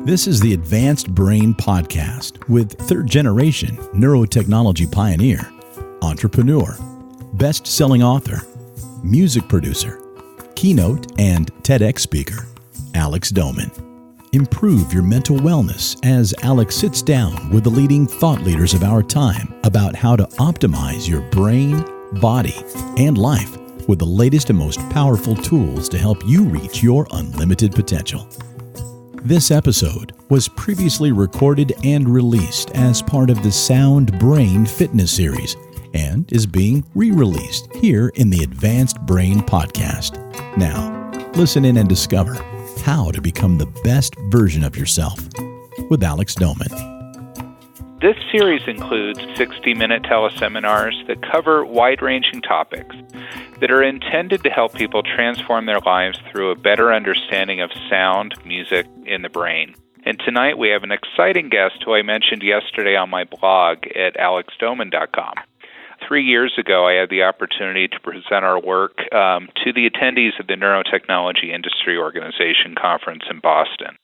This is the Advanced Brain Podcast with third-generation neurotechnology pioneer, entrepreneur, best-selling author, music producer, keynote and TEDx speaker, Alex Doman. Improve your mental wellness as Alex sits down with the leading thought leaders of our time about how to optimize your brain, body, and life with the latest and most powerful tools to help you reach your unlimited potential. This episode was previously recorded and released as part of the Sound Brain Fitness series and is being re-released here in the Advanced Brain Podcast. Now, listen in and discover how to become the best version of yourself with Alex Doman. This series includes 60-minute teleseminars that cover wide-ranging topics that are intended to help people transform their lives through a better understanding of sound, music, in the brain. And tonight we have an exciting guest who I mentioned yesterday on my blog at alexdoman.com. 3 years ago, I had the opportunity to present our work to the attendees of the Neurotechnology Industry Organization conference in Boston.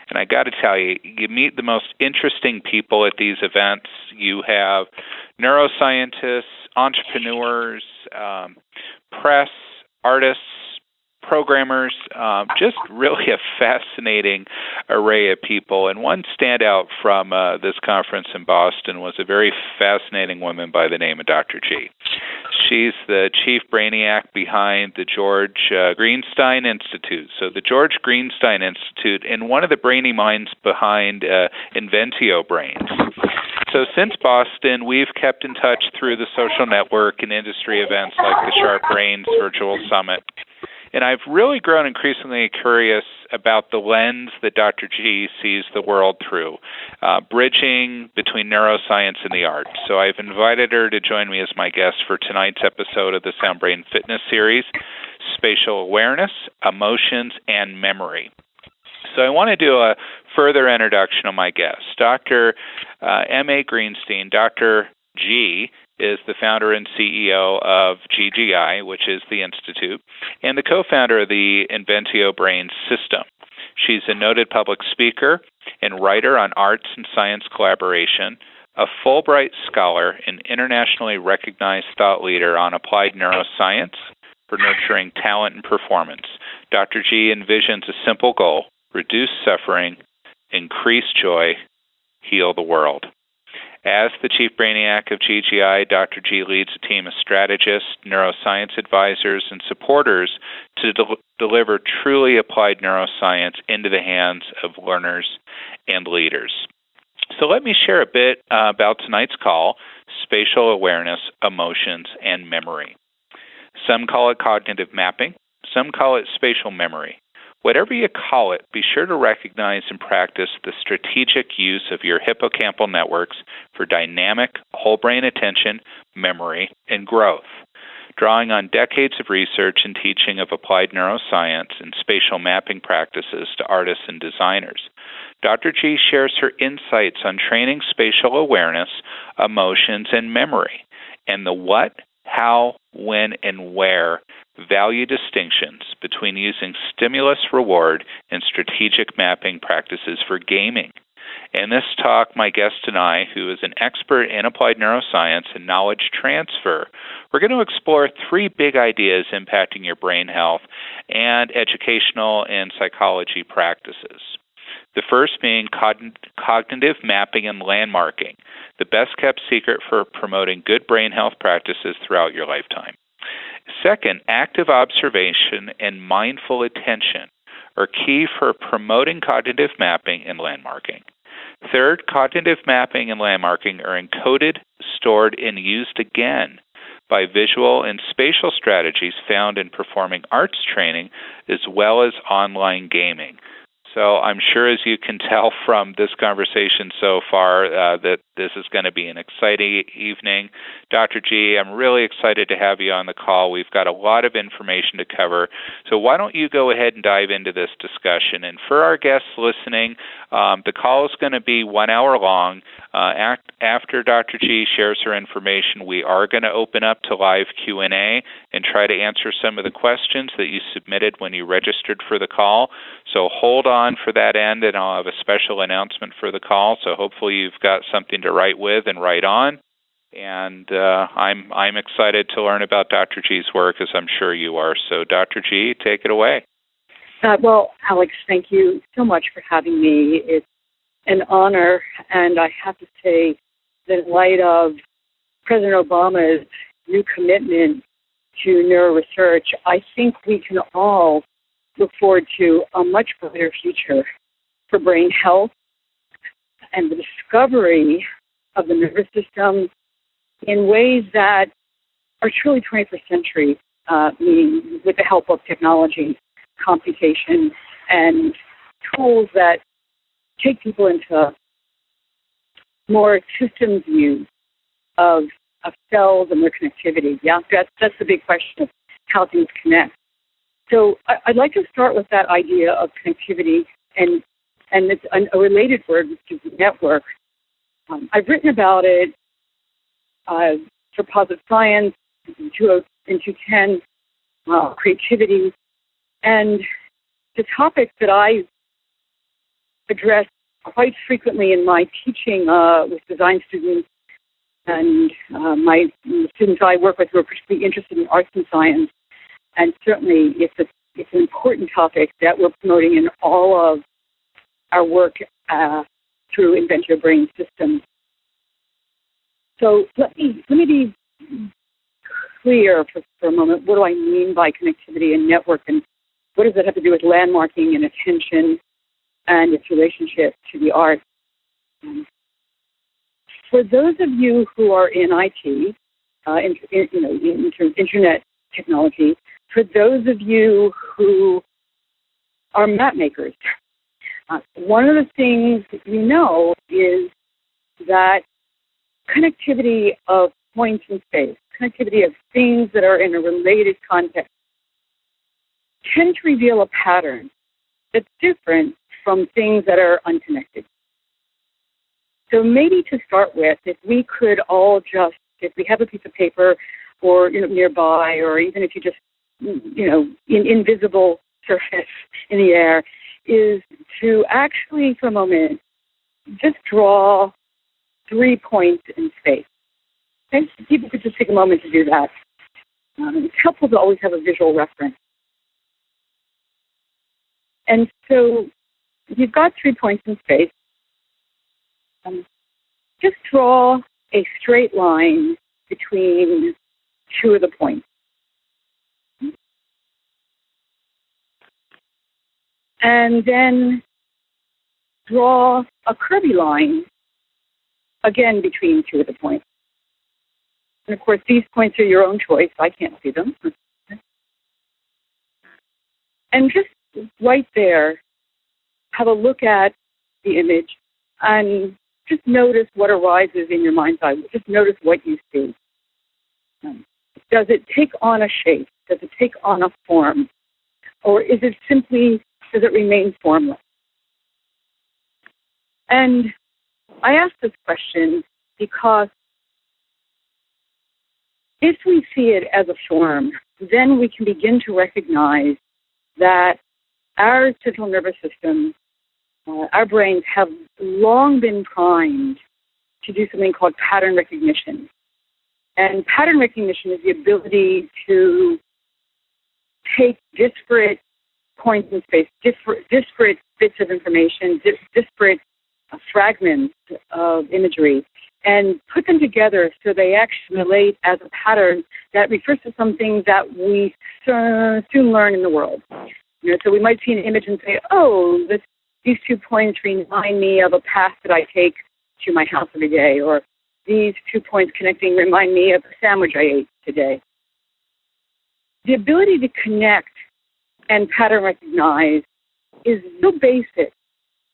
And I got to tell you, you meet the most interesting people at these events. You have neuroscientists, entrepreneurs, press, artists, programmers, just really a fascinating array of people. And one standout from this conference in Boston was a very fascinating woman by the name of Dr. G. She's the chief brainiac behind the George Greenstein Institute. So the George Greenstein Institute, and one of the brainy minds behind Inventio Brains. So since Boston, we've kept in touch through the social network and industry events like the Sharp Brains Virtual Summit. And I've really grown increasingly curious about the lens that Dr. G sees the world through, bridging between neuroscience and the arts. So I've invited her to join me as my guest for tonight's episode of the Sound Brain Fitness series, Spatial Awareness, Emotions, and Memory. So I want to do a further introduction of my guest. Dr. M.A. Greenstein, Dr. G, is the founder and CEO of GGI, which is the Institute, and the co-founder of the Inventio Brains system. She's a noted public speaker and writer on arts and science collaboration, a Fulbright Scholar and internationally recognized thought leader on applied neuroscience for nurturing talent and performance. Dr. G envisions a simple goal: reduce suffering, increase joy, heal the world. As the chief brainiac of GGI, Dr. G leads a team of strategists, neuroscience advisors, and supporters to deliver truly applied neuroscience into the hands of learners and leaders. So let me share a bit about tonight's call, Spatial Awareness, Emotions, and Memory. Some call it cognitive mapping. Some call it spatial memory. Whatever you call it, be sure to recognize and practice the strategic use of your hippocampal networks for dynamic, whole brain attention, memory, and growth. Drawing on decades of research and teaching of applied neuroscience and spatial mapping practices to artists and designers, Dr. G shares her insights on training spatial awareness, emotions, and memory, and the what, how, when, and where value distinctions between using stimulus reward and strategic mapping practices for gaming. In this talk, my guest and I, who is an expert in applied neuroscience and knowledge transfer, we're going to explore three big ideas impacting your brain health and educational and psychology practices. The first being cognitive mapping and landmarking, the best-kept secret for promoting good brain health practices throughout your lifetime. Second, active observation and mindful attention are key for promoting cognitive mapping and landmarking. Third, cognitive mapping and landmarking are encoded, stored, and used again by visual and spatial strategies found in performing arts training as well as online gaming. So I'm sure, as you can tell from this conversation so far, that this is going to be an exciting evening. Dr. G, I'm really excited to have you on the call. We've got a lot of information to cover. So why don't you go ahead and dive into this discussion? And for our guests listening, the call is going to be 1 hour long. After Dr. G shares her information, we are going to open up to live Q&A and try to answer some of the questions that you submitted when you registered for the call. So hold on on for that end, and I'll have a special announcement for the call. So hopefully you've got something to write with and write on. And I'm excited to learn about Dr. G's work, as I'm sure you are. So Dr. G, take it away. Well, Alex, thank you so much for having me. It's an honor, and I have to say that in light of President Obama's new commitment to neuroresearch, I think we can all look forward to a much brighter future for brain health and the discovery of the nervous system in ways that are truly 21st century, meaning with the help of technology, computation, and tools that take people into more systems views of cells and their connectivity. Yeah, that's the big question of how things connect. So I'd like to start with that idea of connectivity, and it's a related word, which is network. I've written about it for Positive Science, in 210, creativity, and the topic that I address quite frequently in my teaching with design students and the students I work with who are particularly interested in arts and science. And certainly it's an important topic that we're promoting in all of our work through Invent Your Brain Systems. So let me be clear for a moment. What do I mean by connectivity and network, and what does that have to do with landmarking and attention and its relationship to the arts? For those of you who are in IT, internet technology, for those of you who are map makers, one of the things we know is that connectivity of points in space, connectivity of things that are in a related context, tend to reveal a pattern that's different from things that are unconnected. So maybe to start with, if we could all just, if we have a piece of paper or nearby, or even if you just, in invisible surface in the air, is to actually, for a moment, just draw 3 points in space. Okay? People could just take a moment to do that. It's helpful to always have a visual reference. And so you've got 3 points in space. Just draw a straight line between 2 of the points. And then draw a curvy line, again, between 2 of the points. And, of course, these points are your own choice. I can't see them. And just right there, have a look at the image and just notice what arises in your mind's eye. Just notice what you see. Does it take on a shape? Does it take on a form? Or is it simply, does it remain formless? And I ask this question because if we see it as a form, then we can begin to recognize that our central nervous system, our brains have long been primed to do something called pattern recognition. And pattern recognition is the ability to take disparate points in space, disparate bits of information, disparate fragments of imagery, and put them together so they actually relate as a pattern that refers to something that we soon learn in the world. So we might see an image and say, oh, these 2 points remind me of a path that I take to my house every day, or these 2 points connecting remind me of a sandwich I ate today. The ability to connect and pattern recognize is so basic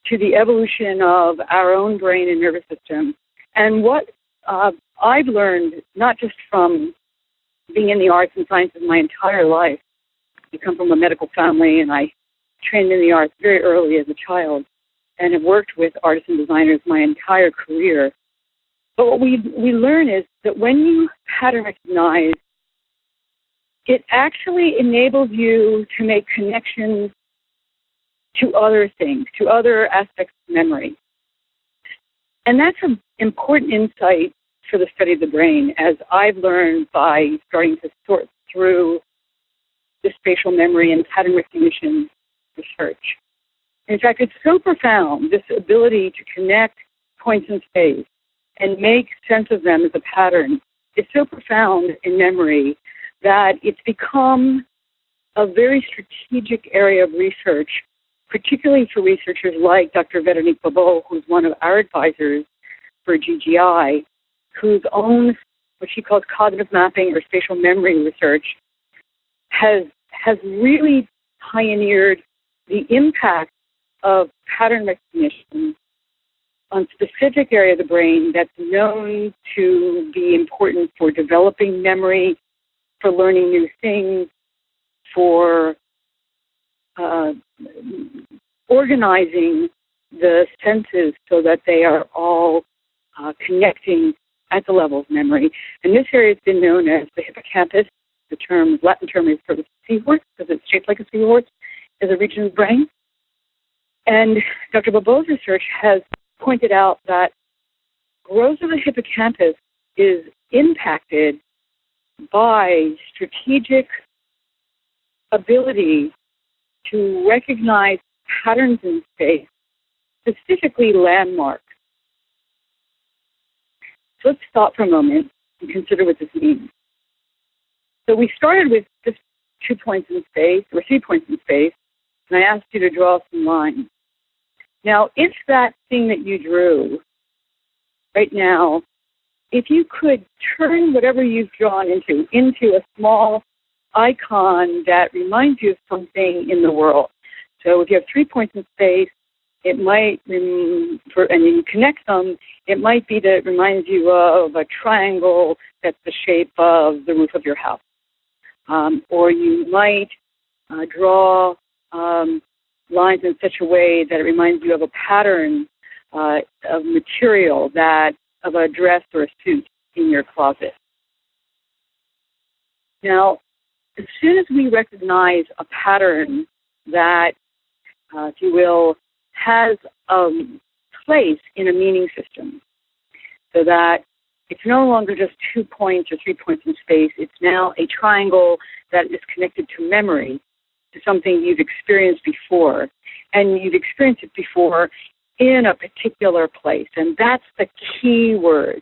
to the evolution of our own brain and nervous system. And what I've learned, not just from being in the arts and sciences my entire life, I come from a medical family, and I trained in the arts very early as a child and have worked with artists and designers my entire career. But what we learn is that when you pattern recognize, it actually enables you to make connections to other things, to other aspects of memory. And that's an important insight for the study of the brain, as I've learned by starting to sort through the spatial memory and pattern recognition research. In fact, it's so profound, this ability to connect points in space and make sense of them as a pattern is so profound in memory that it's become a very strategic area of research, particularly for researchers like Dr. Véronique Bobo, who's one of our advisors for GGI, whose own, what she calls cognitive mapping or spatial memory research, has really pioneered the impact of pattern recognition on specific area of the brain that's known to be important for developing memory, for learning new things, for organizing the senses so that they are all connecting at the level of memory. And this area has been known as the hippocampus. The Latin term is for the seahorse, because it's shaped like a seahorse, as a region of the brain. And Dr. Bobo's research has pointed out that growth of the hippocampus is impacted by strategic ability to recognize patterns in space, specifically landmarks. So let's stop for a moment and consider what this means. So we started with just 2 points in space, or 3 points in space, and I asked you to draw some lines. Now, if that thing that you drew right now, if you could turn whatever you've drawn into a small icon that reminds you of something in the world. So if you have 3 points in space, it might, and you connect them, it might be that it reminds you of a triangle that's the shape of the roof of your house. Or you might draw lines in such a way that it reminds you of a pattern of material of a dress or a suit in your closet. Now, as soon as we recognize a pattern that, if you will, has a place in a meaning system, so that it's no longer just 2 points or 3 points in space, it's now a triangle that is connected to memory, to something you've experienced before. And you've experienced it before in a particular place. And that's the key word.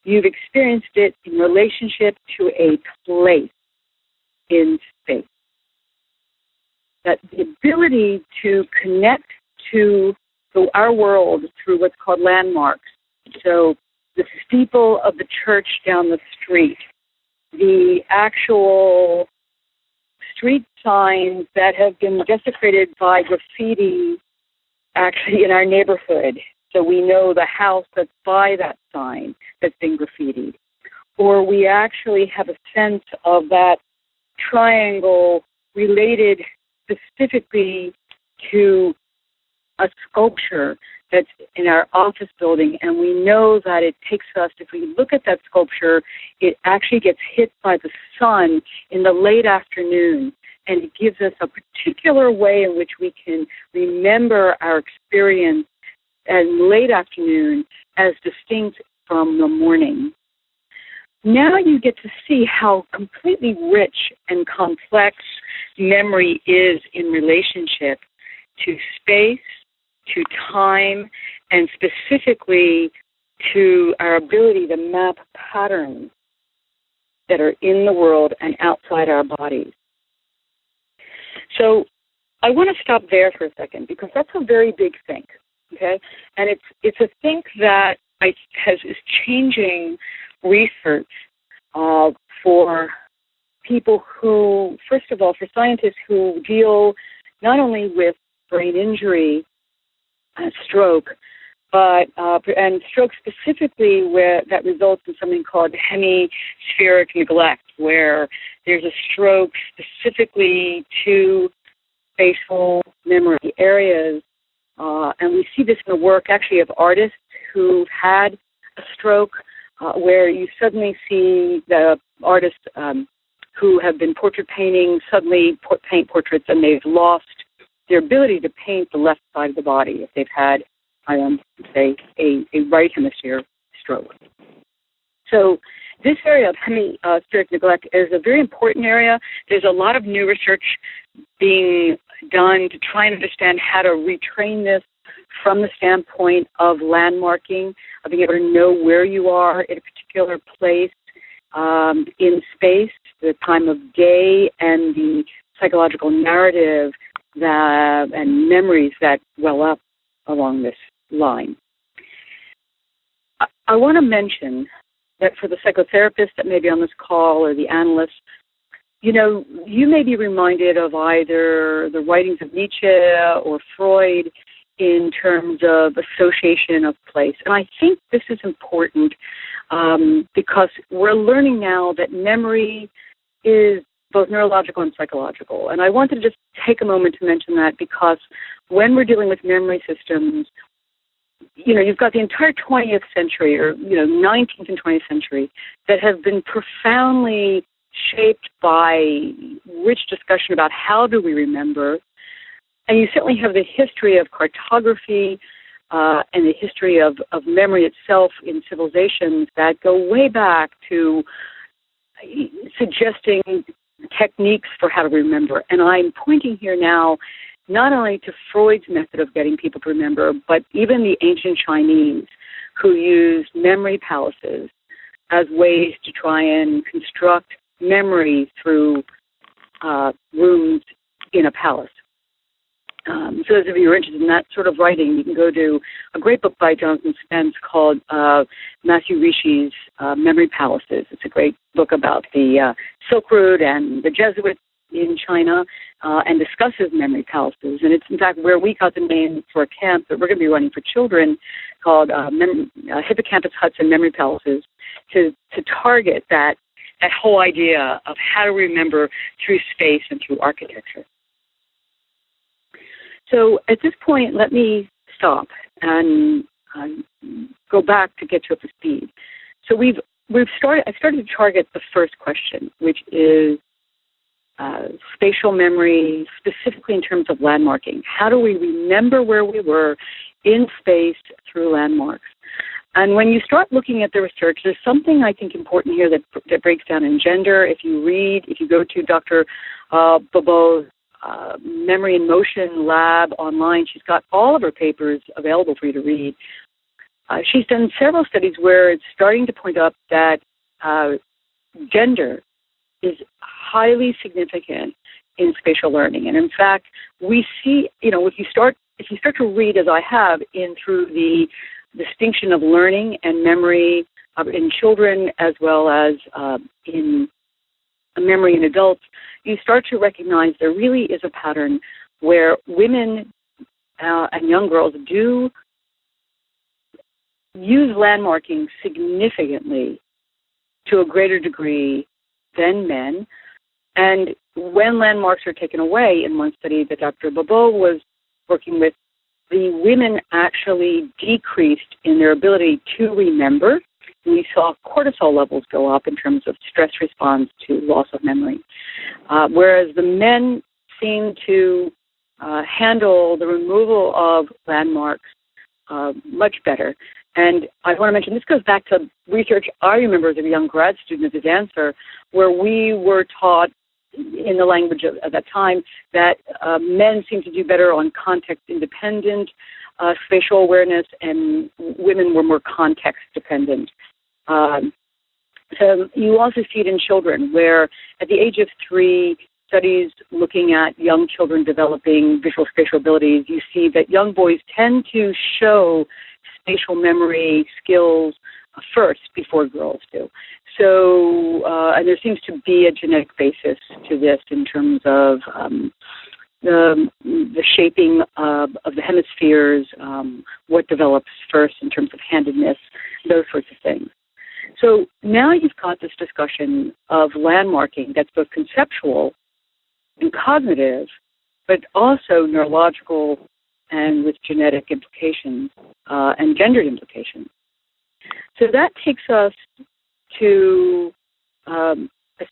You've experienced it in relationship to a place in space. That the ability to connect to our world through what's called landmarks. So the steeple of the church down the street, the actual street signs that have been desecrated by graffiti actually in our neighborhood. So we know the house that's by that sign that's been graffitied. Or we actually have a sense of that triangle related specifically to a sculpture that's in our office building, and we know that it takes us, if we look at that sculpture, it actually gets hit by the sun in the late afternoon, and it gives us a particular way in which we can remember our experience in late afternoon as distinct from the morning. Now you get to see how completely rich and complex memory is in relationship to space, to time, and specifically to our ability to map patterns that are in the world and outside our bodies. So I want to stop there for a second because that's a very big think, okay? And it's a think that is changing research for people who, first of all, for scientists who deal not only with brain injury, stroke, but and stroke specifically where that results in something called hemispheric neglect, where there's a stroke specifically to spatial memory areas, and we see this in the work actually of artists who've had a stroke, where you suddenly see the artists who have been portrait painting suddenly paint portraits and they've lost their ability to paint the left side of the body if they've had, say, a right hemisphere stroke. So this area of hemispheric neglect is a very important area. There's a lot of new research being done to try and understand how to retrain this from the standpoint of landmarking, of being able to know where you are in a particular place in space, the time of day, and the psychological narrative and memories that well up along this line. I want to mention that for the psychotherapists that may be on this call or the analysts, you may be reminded of either the writings of Nietzsche or Freud in terms of association of place. And I think this is important because we're learning now that memory is both neurological and psychological. And I wanted to just take a moment to mention that because when we're dealing with memory systems, you've got the entire 20th century or, 19th and 20th century that have been profoundly shaped by rich discussion about how do we remember. And you certainly have the history of cartography and the history of memory itself in civilizations that go way back to suggesting techniques for how to remember. And I'm pointing here now not only to Freud's method of getting people to remember, but even the ancient Chinese who used memory palaces as ways to try and construct memory through rooms in a palace. So those of you who are interested in that sort of writing, you can go to a great book by Jonathan Spence called Matthew Rishi's Memory Palaces. It's a great book about the Silk Road and the Jesuits in China and discusses memory palaces. And it's, in fact, where we got the name for a camp that we're going to be running for children called Hippocampus Huts and Memory Palaces to target that whole idea of how to remember through space and through architecture. So at this point, let me stop and go back to get you up to speed. So I started to target the first question, which is spatial memory, specifically in terms of landmarking. How do we remember where we were in space through landmarks? And when you start looking at the research, there's something I think important here that breaks down in gender. If you go to Dr. Bobo's Memory and Motion Lab online, she's got all of her papers available for you to read. She's done several studies where it's starting to point up that gender is highly significant in spatial learning. And in fact, we see, if you start to read, as I have, through the distinction of learning and memory in children as well as in memory in adults, you start to recognize there really is a pattern where women and young girls do use landmarking significantly to a greater degree than men. And when landmarks are taken away, in one study that Dr. Bobo was working with, the women actually decreased in their ability to remember. We saw cortisol levels go up in terms of stress response to loss of memory, whereas the men seem to handle the removal of landmarks much better. And I want to mention, this goes back to research I remember as a young grad student at the Dancer, where we were taught in the language of that time that men seem to do better on context-independent spatial awareness, and women were more context-dependent. So you also see it in children, where at the age of 3, studies looking at young children developing visual spatial abilities, you see that young boys tend to show spatial memory skills first before girls do. So, and there seems to be a genetic basis to this in terms of the shaping of the hemispheres, what develops first in terms of handedness, those sorts of things. So now you've got this discussion of landmarking that's both conceptual and cognitive, but also neurological and with genetic implications and gendered implications. So that takes us to a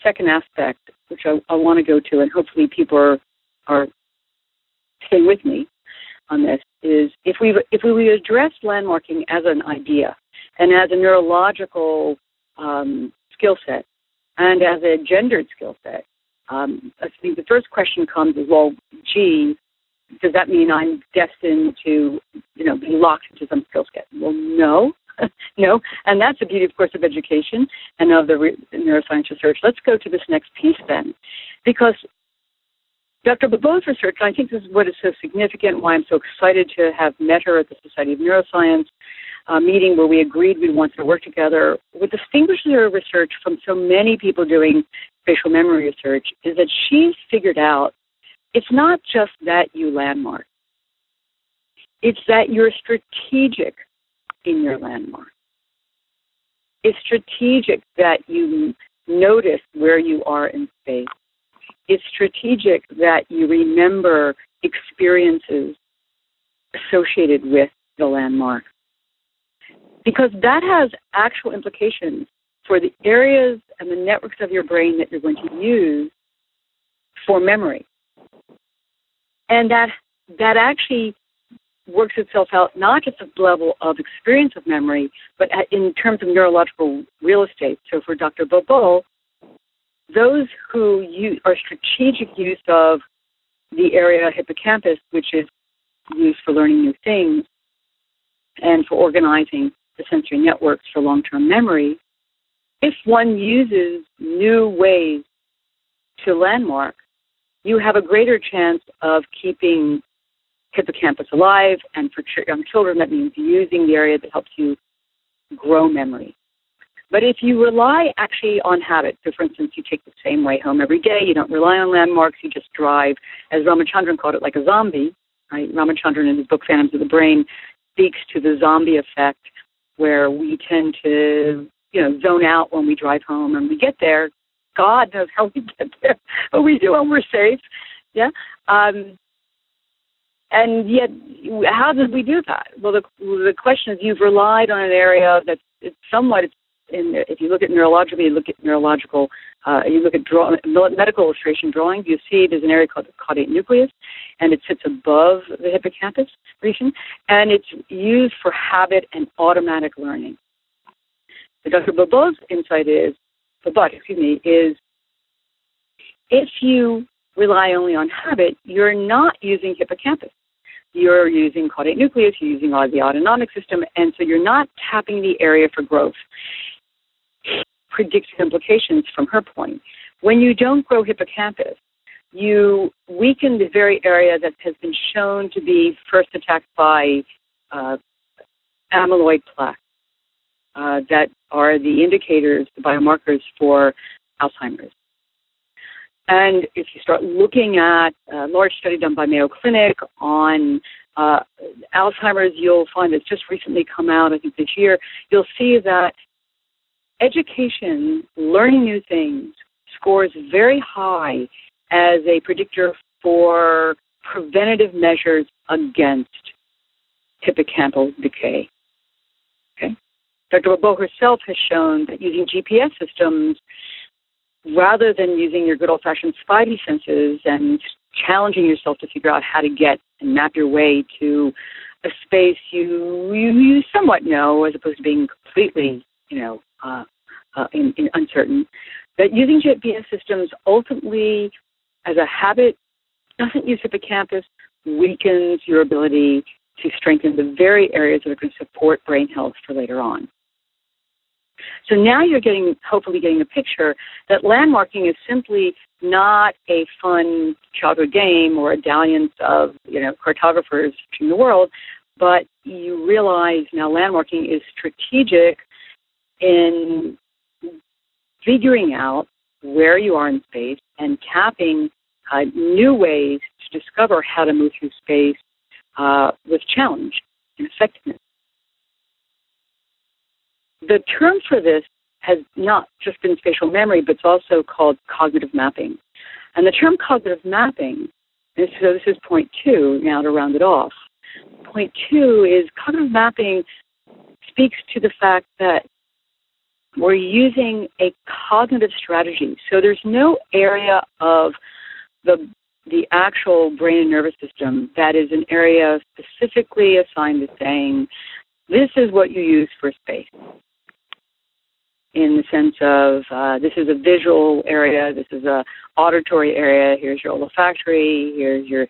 second aspect, which I want to go to, and hopefully people are staying with me on this, is if we address landmarking as an idea and as a neurological skill set and as a gendered skill set, I think the first question comes is, well, gee, does that mean I'm destined to, be locked into some skill set? Well, no. No, and that's the beauty, of course, of education and of the neuroscience research. Let's go to this next piece then, because Dr. Bobo's research, and I think this is what is so significant, why I'm so excited to have met her at the Society of Neuroscience meeting where we agreed we wanted to work together. What distinguishes her research from so many people doing spatial memory research is that she's figured out it's not just that you landmark. It's that you're strategic in your landmark. It's strategic that you notice where you are in space. It's strategic that you remember experiences associated with the landmark. Because that has actual implications for the areas and the networks of your brain that you're going to use for memory. And that actually works itself out not just at the level of experience of memory, but in terms of neurological real estate. So for Dr. Bobo, those who are strategic use of the area hippocampus, which is used for learning new things and for organizing the sensory networks for long-term memory, if one uses new ways to landmark, you have a greater chance of keeping hippocampus alive, and for young children, that means using the area that helps you grow memory. But if you rely actually on habit, so for instance, you take the same way home every day, you don't rely on landmarks, you just drive, as Ramachandran called it, like a zombie, right? Ramachandran in his book Phantoms of the Brain speaks to the zombie effect, where we tend to, zone out when we drive home, and we get there. God knows how we get there, but we do when we're safe. Yeah. And yet, how did we do that? Well, the question is, you've relied on an area that's somewhat, if you look at neurologically, you look at neurological, you look at medical illustration drawings, you see there's an area called the caudate nucleus, and it sits above the hippocampus region, and it's used for habit and automatic learning. So Dr. Bobo's insight is if you rely only on habit, you're not using hippocampus. You're using caudate nucleus, you're using all the autonomic system, and so you're not tapping the area for growth. Predictive implications from her point. When you don't grow hippocampus, you weaken the very area that has been shown to be first attacked by amyloid plaques that are the indicators, the biomarkers for Alzheimer's. And if you start looking at a large study done by Mayo Clinic on Alzheimer's, you'll find it's just recently come out, I think this year, you'll see that education, learning new things, scores very high as a predictor for preventative measures against hippocampal decay. Okay? Dr. Bobo herself has shown that using GPS systems, rather than using your good old-fashioned spidey senses and challenging yourself to figure out how to get and map your way to a space you somewhat know, as opposed to being completely, uncertain, that using GPS systems ultimately, as a habit, doesn't use hippocampus, weakens your ability to strengthen the very areas that are going to support brain health for later on. So now you're hopefully getting a picture that landmarking is simply not a fun childhood game or a dalliance of, cartographers in the world, but you realize now landmarking is strategic in figuring out where you are in space and tapping new ways to discover how to move through space with challenge and effectiveness. The term for this has not just been spatial memory, but it's also called cognitive mapping. And the term cognitive mapping, and so this is point 2, now to round it off. Point 2 is cognitive mapping speaks to the fact that we're using a cognitive strategy. So there's no area of the the actual brain and nervous system that is an area specifically assigned to saying, this is what you use for space. In the sense of, this is a visual area, this is a auditory area, here's your olfactory, here's your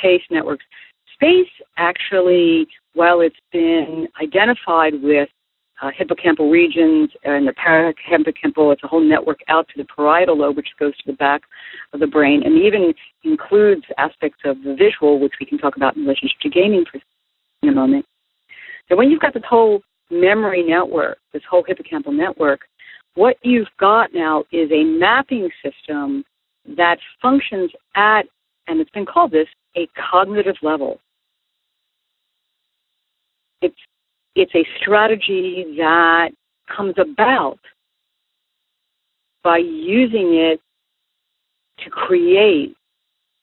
taste networks. Space actually, while it's been identified with hippocampal regions and the parahippocampal, it's a whole network out to the parietal lobe, which goes to the back of the brain, and even includes aspects of the visual, which we can talk about in relationship to gaming in a moment. So when you've got this whole memory network, this whole hippocampal network, what you've got now is a mapping system that functions at, and it's been called this, a cognitive level. It's a strategy that comes about by using it to create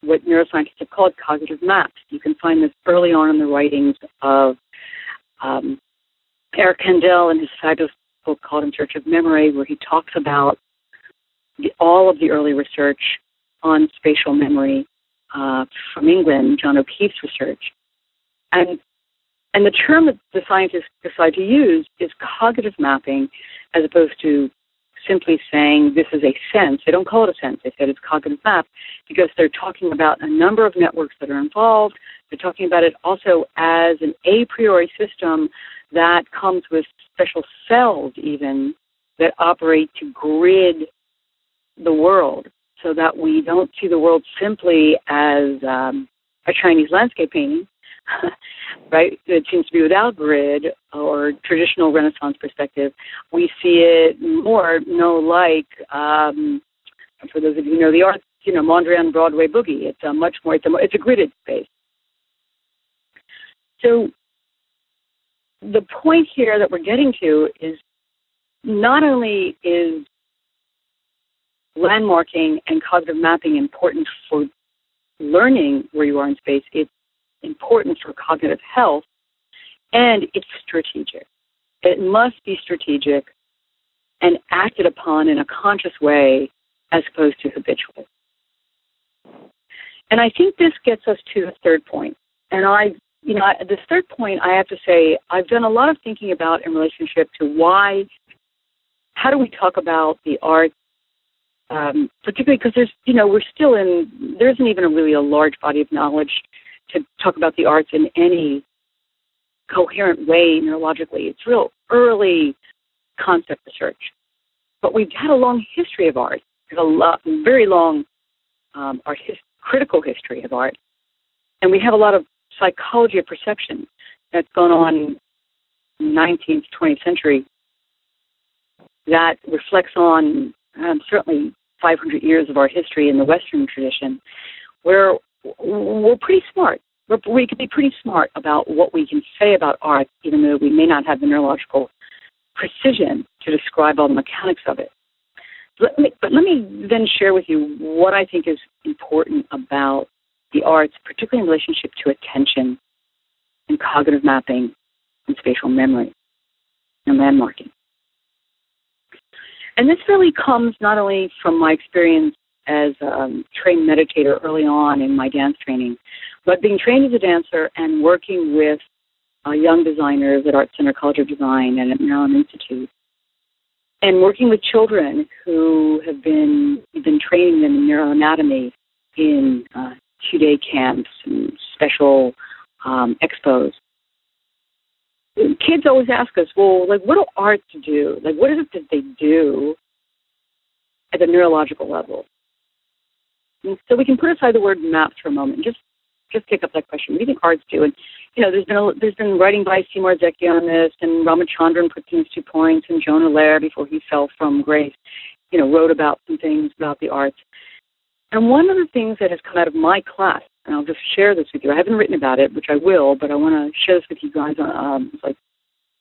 what neuroscientists have called cognitive maps. You can find this early on in the writings of Eric Kandel in his fabulous book called In Search of Memory, where he talks about all of the early research on spatial memory from England, John O'Keefe's research. And the term that the scientists decide to use is cognitive mapping, as opposed to simply saying this is a sense. They don't call it a sense. They said it's cognitive map because they're talking about a number of networks that are involved. They're talking about it also as an a priori system that comes with special cells even that operate to grid the world so that we don't see the world simply as a Chinese landscape painting, right? It seems to be without grid or traditional Renaissance perspective. We see it more, like, for those of you who know the arts, Mondrian Broadway Boogie. It's a much more, it's a gridded space. So the point here that we're getting to is not only is landmarking and cognitive mapping important for learning where you are in space, it's important for cognitive health, and it's strategic. It must be strategic and acted upon in a conscious way as opposed to habitual. And I think this gets us to the third point. And this third point, I have to say, I've done a lot of thinking about in relationship to how do we talk about the arts, particularly because there isn't even really a large body of knowledge to talk about the arts in any coherent way neurologically. It's real early concept research. But we've had a long history of art, very long critical history of art. And we have a lot of psychology of perception that's gone on in the 19th, 20th century that reflects on certainly 500 years of our history in the Western tradition, where we're pretty smart. We can be pretty smart about what we can say about art, even though we may not have the neurological precision to describe all the mechanics of it. But let me then share with you what I think is important about the arts, particularly in relationship to attention and cognitive mapping and spatial memory and landmarking. And this really comes not only from my experience as a trained meditator early on in my dance training, but being trained as a dancer and working with young designers at ArtCenter College of Design and at Maryland Institute, and working with children who have been training them in neuroanatomy in 2-day camps and special expos. Kids always ask us, well, what do arts do? What is it that they do at the neurological level? And so we can put aside the word maps for a moment and just pick up that question. What do you think arts do? And, there's been writing by Seymour Zeki on this, and Ramachandran puts in his 2 points, and Jonah Lair, before he fell from grace, wrote about some things about the arts. And one of the things that has come out of my class, and I'll just share this with you. I haven't written about it, which I will, but I want to share this with you guys,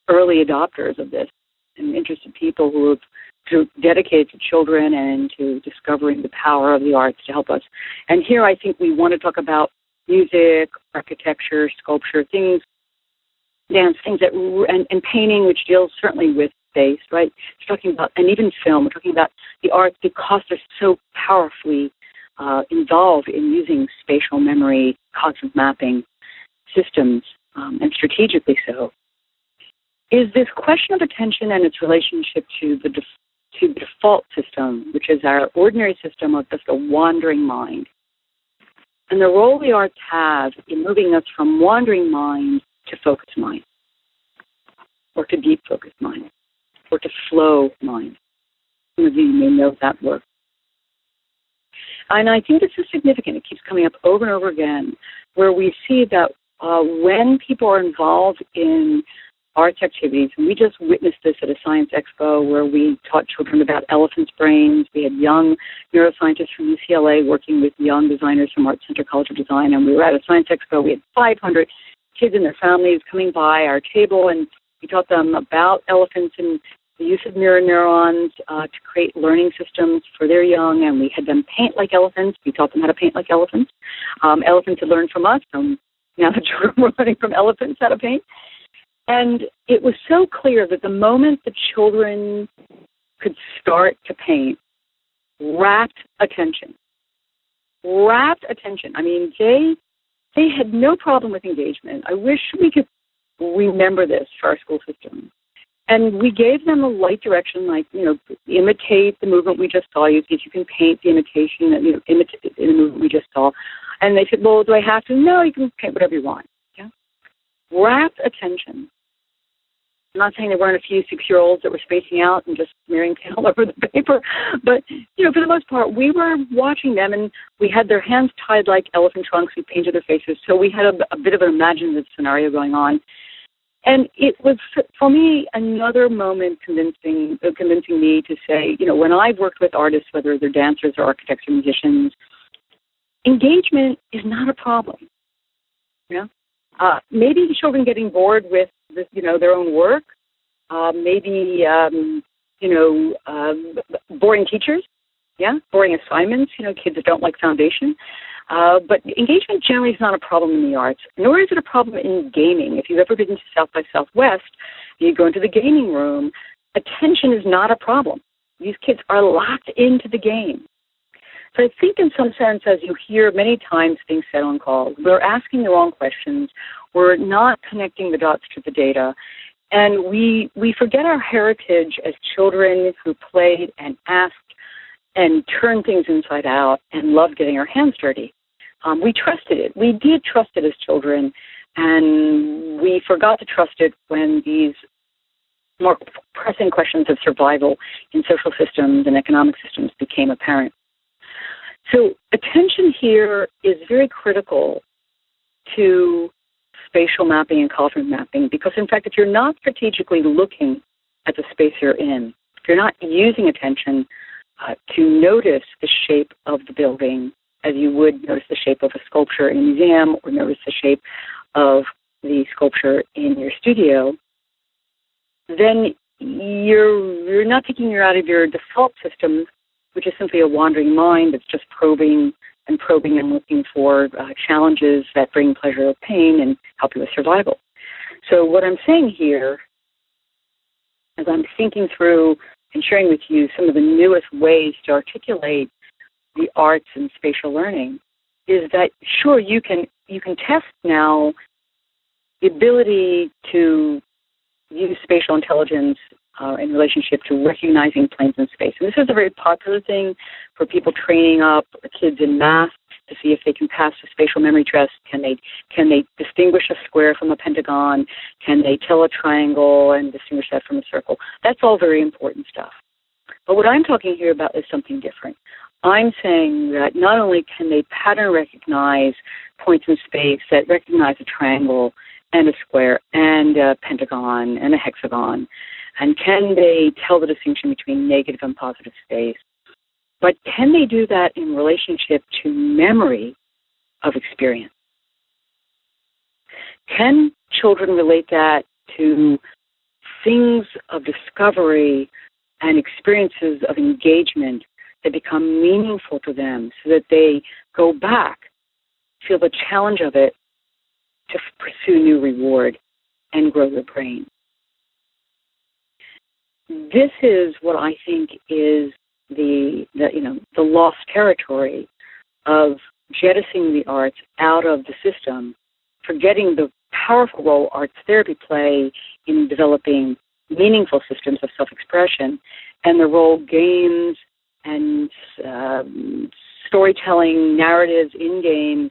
early adopters of this and interested people who have dedicated to children and to discovering the power of the arts to help us. And here I think we want to talk about music, architecture, sculpture, things, dance, things and painting, which deals certainly with space, right? We're talking about, and even film, we're talking about the arts because they're so powerfully involved in using spatial memory cognitive mapping systems, and strategically so, is this question of attention and its relationship to the default system, which is our ordinary system of just a wandering mind, and the role the arts have in moving us from wandering mind to focused mind, or to deep focused mind, or to flow mind. Some of you may know that word. And I think this is significant. It keeps coming up over and over again, where we see that when people are involved in arts activities, and we just witnessed this at a science expo where we taught children about elephants' brains. We had young neuroscientists from UCLA working with young designers from ArtCenter College of Design, and we were at a science expo. We had 500 kids and their families coming by our table, and we taught them about elephants and the use of mirror neurons to create learning systems for their young, and we had them paint like elephants. We taught them how to paint like elephants. Elephants had learned from us, and now the children were learning from elephants how to paint. And it was so clear that the moment the children could start to paint, rapt attention. I mean, they had no problem with engagement. I wish we could remember this for our school system. And we gave them a light direction, like, imitate the movement we just saw. You see if you can paint the imitation, imitate the movement we just saw. And they said, well, do I have to? No, you can paint whatever you want. Yeah? Rapt attention. I'm not saying there weren't a few 6-year-olds that were spacing out and just smearing paint all over the paper, but, for the most part, we were watching them, and we had their hands tied like elephant trunks. We painted their faces, so we had a bit of an imaginative scenario going on. And it was, for me, another moment convincing me to say, when I've worked with artists, whether they're dancers or architects or musicians, engagement is not a problem. Maybe the children getting bored with this, their own work. Maybe boring teachers. Boring assignments. Kids that don't like foundation. But engagement generally is not a problem in the arts, nor is it a problem in gaming. If you've ever been to South by Southwest, you go into the gaming room, attention is not a problem. These kids are locked into the game. So I think in some sense, as you hear many times things said on calls, we're asking the wrong questions, we're not connecting the dots to the data, and we forget our heritage as children who played and asked and turned things inside out and loved getting our hands dirty. We trusted it. We did trust it as children, and we forgot to trust it when these more pressing questions of survival in social systems and economic systems became apparent. So attention here is very critical to spatial mapping and cognitive mapping because, in fact, if you're not strategically looking at the space you're in, if you're not using attention to notice the shape of the building as you would notice the shape of a sculpture in a museum or notice the shape of the sculpture in your studio, then you're not taking you out of your default system, which is simply a wandering mind that's just probing and looking for challenges that bring pleasure or pain and help you with survival. So what I'm saying here, as I'm thinking through and sharing with you some of the newest ways to articulate the arts and spatial learning, is that, sure, you can test now the ability to use spatial intelligence in relationship to recognizing planes in space. And this is a very popular thing for people training up kids in math to see if they can pass the spatial memory test. Can they distinguish a square from a pentagon? Can they tell a triangle and distinguish that from a circle? That's all very important stuff. But what I'm talking here about is something different. I'm saying that not only can they pattern recognize points in space that recognize a triangle and a square and a pentagon and a hexagon, and can they tell the distinction between negative and positive space, but can they do that in relationship to memory of experience? Can children relate that to things of discovery and experiences of engagement that become meaningful to them so that they go back, feel the challenge of it to pursue new reward and grow their brain? This is what I think is the lost territory of jettisoning the arts out of the system, forgetting the powerful role arts therapy play in developing meaningful systems of self-expression, and the role games and storytelling narratives in games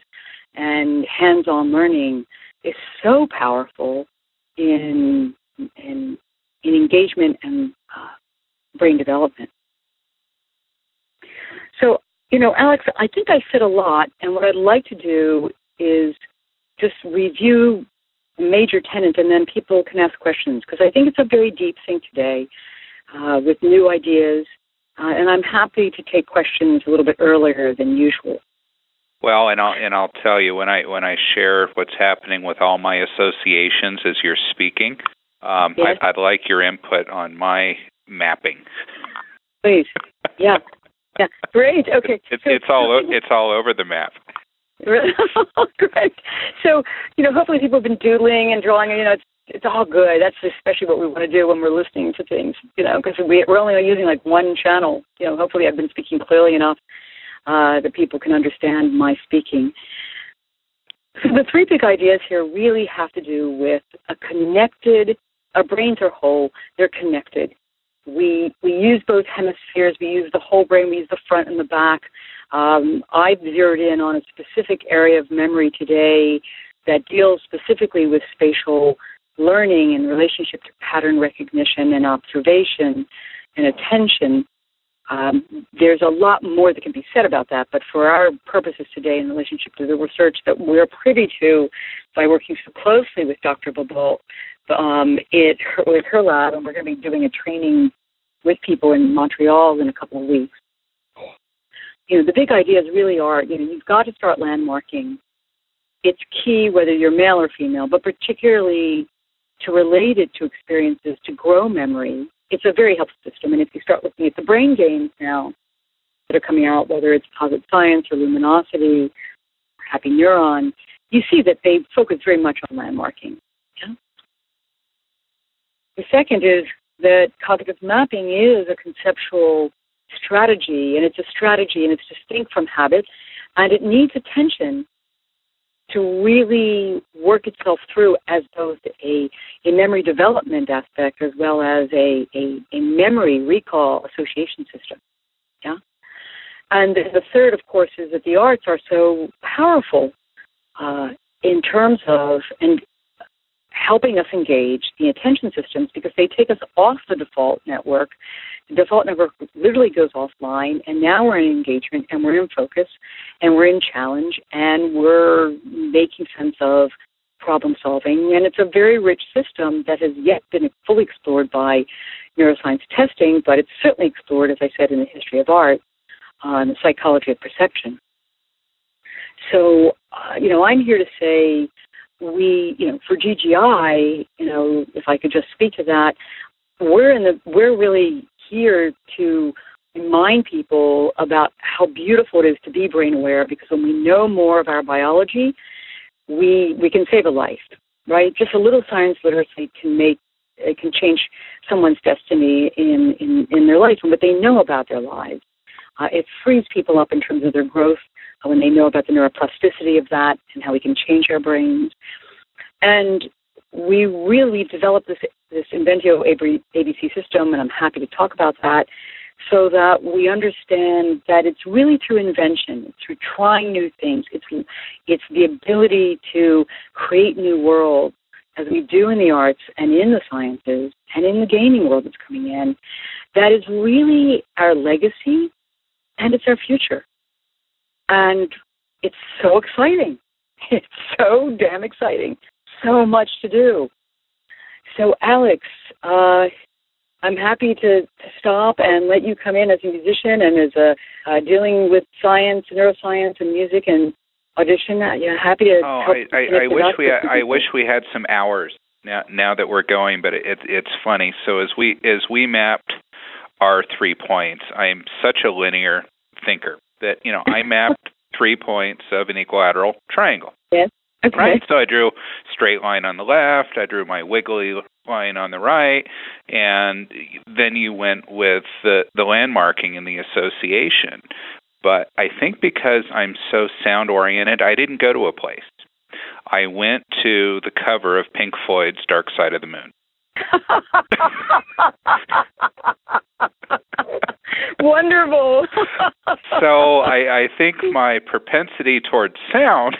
and hands-on learning is so powerful in engagement and brain development. So, Alex, I think I said a lot, and what I'd like to do is just review major tenets, and then people can ask questions, because I think it's a very deep thing today with new ideas, and I'm happy to take questions a little bit earlier than usual. Well, and I'll tell you, when I share what's happening with all my associations as you're speaking, Yes. I'd like your input on my mapping. Please. Yeah. Yeah. Great. Okay. It's all over the map. Great. So, hopefully people have been doodling and drawing, it's all good. That's especially what we want to do when we're listening to things, because we're only using like one channel. Hopefully I've been speaking clearly enough that people can understand my speaking. So the three big ideas here really have to do with our brains are whole, they're connected. We use both hemispheres, we use the whole brain, we use the front and the back. I've zeroed in on a specific area of memory today that deals specifically with spatial learning in relationship to pattern recognition and observation and attention. There's a lot more that can be said about that, but for our purposes today in relationship to the research that we're privy to by working so closely with Dr. Babul with her lab, and we're going to be doing a training with people in Montreal in a couple of weeks. The big ideas really are, you've got to start landmarking. It's key whether you're male or female, but particularly to relate it to experiences, to grow memory. It's a very helpful system. And if you start looking at the brain games now that are coming out, whether it's Positive Science or Luminosity or Happy Neuron, you see that they focus very much on landmarking. Yeah? The second is that cognitive mapping is a conceptual strategy, and it's a strategy, and it's distinct from habit, and it needs attention to really work itself through as both a memory development aspect as well as a memory recall association system. Yeah. And the third, of course, is that the arts are so powerful in terms of and helping us engage the attention systems because they take us off the default network. The default network literally goes offline, and now we're in engagement, and we're in focus, and we're in challenge, and we're making sense of problem solving. And it's a very rich system that has yet been fully explored by neuroscience testing, but it's certainly explored, as I said, in the history of art, in the psychology of perception. So, I'm here to say for GGI, if I could just speak to that, we're really here to remind people about how beautiful it is to be brain aware, because when we know more of our biology, we can save a life, right? Just a little science literacy can change someone's destiny in their life and what they know about their lives. It frees people up in terms of their growth when they know about the neuroplasticity of that and how we can change our brains. And we really developed this Inventio ABC system, and I'm happy to talk about that, so that we understand that it's really through invention, it's through trying new things, it's the ability to create new worlds, as we do in the arts and in the sciences and in the gaming world that's coming in, that is really our legacy, and it's our future. And it's so exciting. It's so damn exciting. So much to do. So, Alex, I'm happy to stop and let you come in as a musician and as dealing with science, neuroscience, and music and audition. Happy to. I wish we had some hours now that we're going, but it's funny. So as we mapped our 3 points, I am such a linear thinker that I mapped 3 points of an equilateral triangle. Yes. Okay. Right, so I drew a straight line on the left, I drew my wiggly line on the right, and then you went with the landmarking and the association. But I think because I'm so sound-oriented, I didn't go to a place. I went to the cover of Pink Floyd's Dark Side of the Moon. Wonderful. So I think my propensity towards sound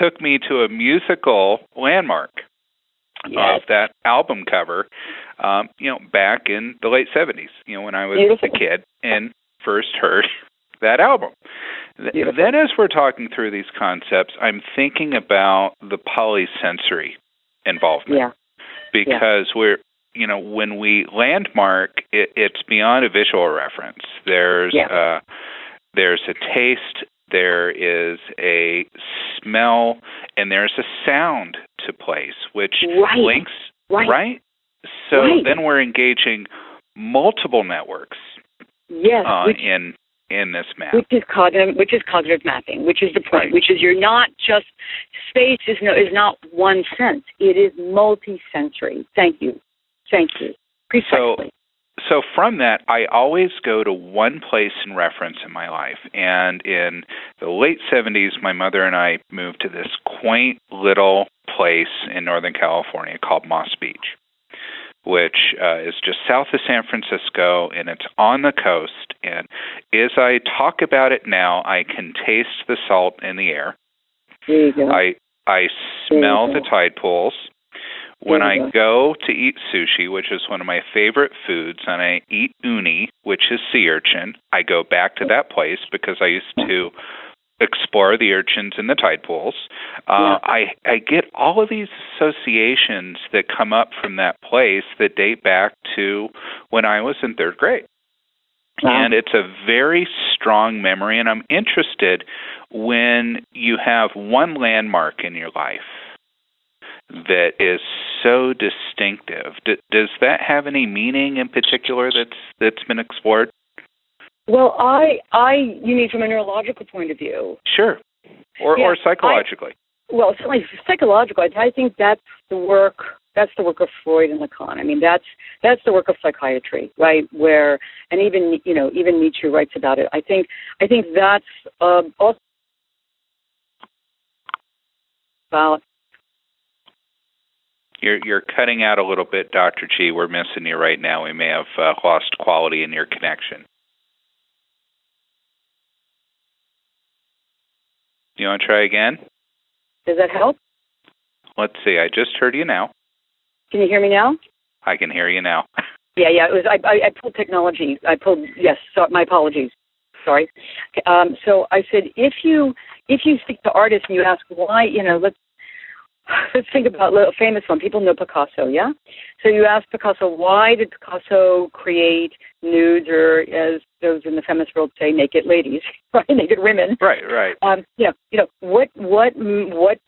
took me to a musical landmark of that album cover, back in the late 70s, when I was a kid and first heard that album. Then as we're talking through these concepts, I'm thinking about the polysensory involvement. Because we're, when we landmark, it's beyond a visual reference. There's a taste, there is a smell, and there's a sound to place, which links, right? So then we're engaging multiple networks in this map. Which is cognitive mapping, which is the point, which is you're not just, space is not one sense. It is multi-sensory. Thank you. Precisely. So from that, I always go to one place in reference in my life. And in the late 70s, my mother and I moved to this quaint little place in Northern California called Moss Beach, which is just south of San Francisco, and it's on the coast. And as I talk about it now, I can taste the salt in the air. There you go. I smell the tide pools. When I go to eat sushi, which is one of my favorite foods, and I eat uni, which is sea urchin, I go back to that place because I used to explore the urchins in the tide pools. I get all of these associations that come up from that place that date back to when I was in third grade. And it's a very strong memory, and I'm interested when you have one landmark in your life that is so distinctive. Does that have any meaning in particular that's been explored? Well, you mean from a neurological point of view? Sure. Or psychologically. Psychological. I think that's the work of Freud and Lacan. I mean, that's the work of psychiatry, right? Where, and even Nietzsche writes about it. I think that's also about. You're cutting out a little bit, Dr. G. We're missing you right now. We may have lost quality in your connection. You want to try again? Does that help? Let's see. I just heard you now. Can you hear me now? I can hear you now. Yeah. It was I pulled technology. Yes. So my apologies. Sorry. So I said if you speak to artists and you ask why, let's think about a famous one. People know Picasso, yeah? So you ask Picasso, why did Picasso create nudes, or as those in the feminist world say, naked ladies, right? Naked women. Right. What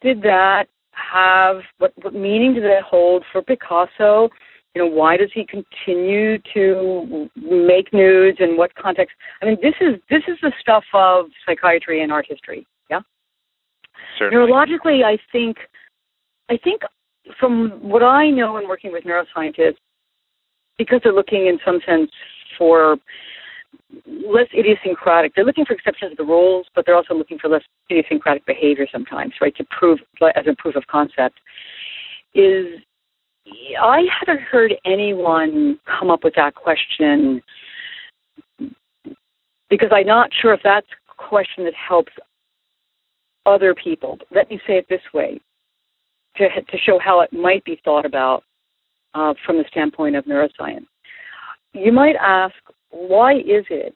did that have? What meaning did that hold for Picasso? Why does he continue to make nudes, and what context? I mean, this is the stuff of psychiatry and art history, yeah? Certainly. Neurologically, I think from what I know in working with neuroscientists, because they're looking in some sense for less idiosyncratic, they're looking for exceptions to the rules, but they're also looking for less idiosyncratic behavior sometimes, right, to prove, as a proof of concept, is I haven't heard anyone come up with that question, because I'm not sure if that's a question that helps other people. Let me say it this way, to show how it might be thought about from the standpoint of neuroscience. You might ask, why is it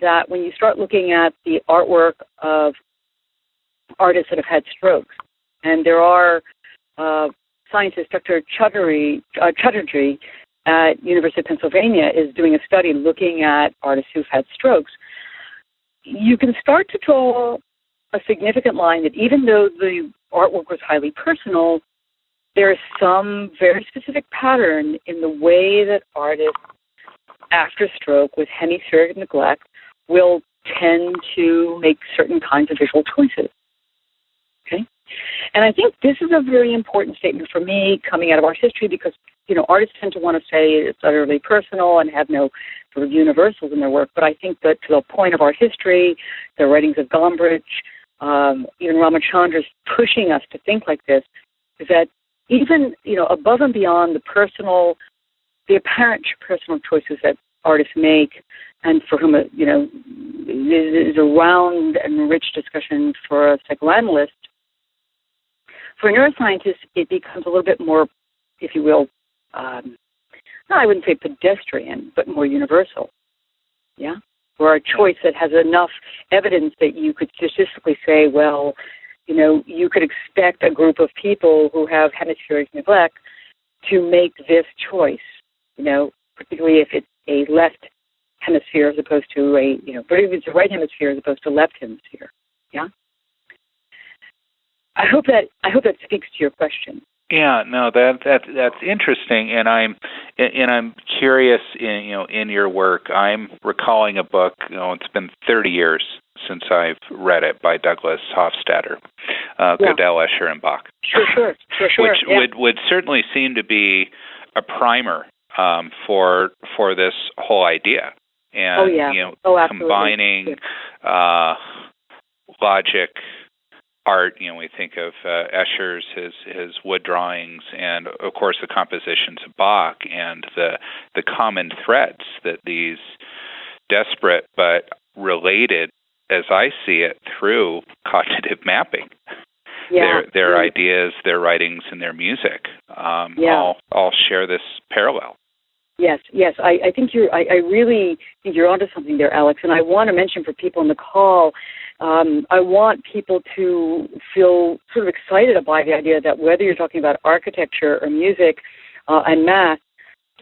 that when you start looking at the artwork of artists that have had strokes, and there are scientist Dr. Chatterjee at University of Pennsylvania is doing a study looking at artists who've had strokes, you can start to draw a significant line that even though the artwork was highly personal, there is some very specific pattern in the way that artists, after stroke with hemispheric neglect, will tend to make certain kinds of visual choices. Okay? And I think this is a very important statement for me coming out of art history, because artists tend to want to say it's utterly personal and have no sort of universals in their work. But I think that to the point of art history, the writings of Gombrich, even Ramachandra's pushing us to think like this, is that even, above and beyond the apparent personal choices that artists make, and for whom, is a round and rich discussion for a psychoanalyst, for a neuroscientist, it becomes a little bit more, if you will, I wouldn't say pedestrian, but more universal, yeah? Or a choice that has enough evidence that you could statistically say, well, you could expect a group of people who have hemispheric neglect to make this choice, particularly if it's a left hemisphere as opposed to but if it's a right hemisphere as opposed to left hemisphere, yeah? I hope that speaks to your question. Yeah, no, that's interesting, and I'm curious. In your work, I'm recalling a book. It's been 30 years since I've read it, by Douglas Hofstadter, Gödel, Escher, and Bach. Sure. Which would certainly seem to be a primer for this whole idea, and combining logic. Art, we think of Escher's, his wood drawings, and of course the compositions of Bach, and the common threads that these desperate but related, as I see it, through cognitive mapping, their ideas, their writings, and their music, all share this parallel. Yes. I think I really think you're onto something there, Alex. And I want to mention for people on the call, I want people to feel sort of excited about the idea that whether you're talking about architecture or music and math,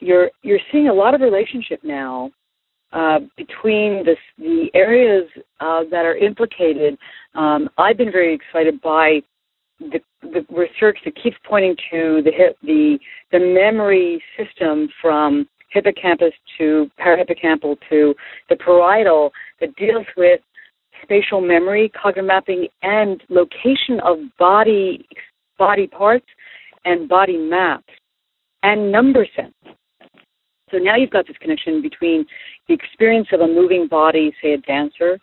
you're seeing a lot of relationship now between the areas that are implicated. I've been very excited by the research that keeps pointing to the memory system from hippocampus to parahippocampal to the parietal that deals with spatial memory, cognitive mapping, and location of body parts and body maps and number sense. So now you've got this connection between the experience of a moving body, say a dancer,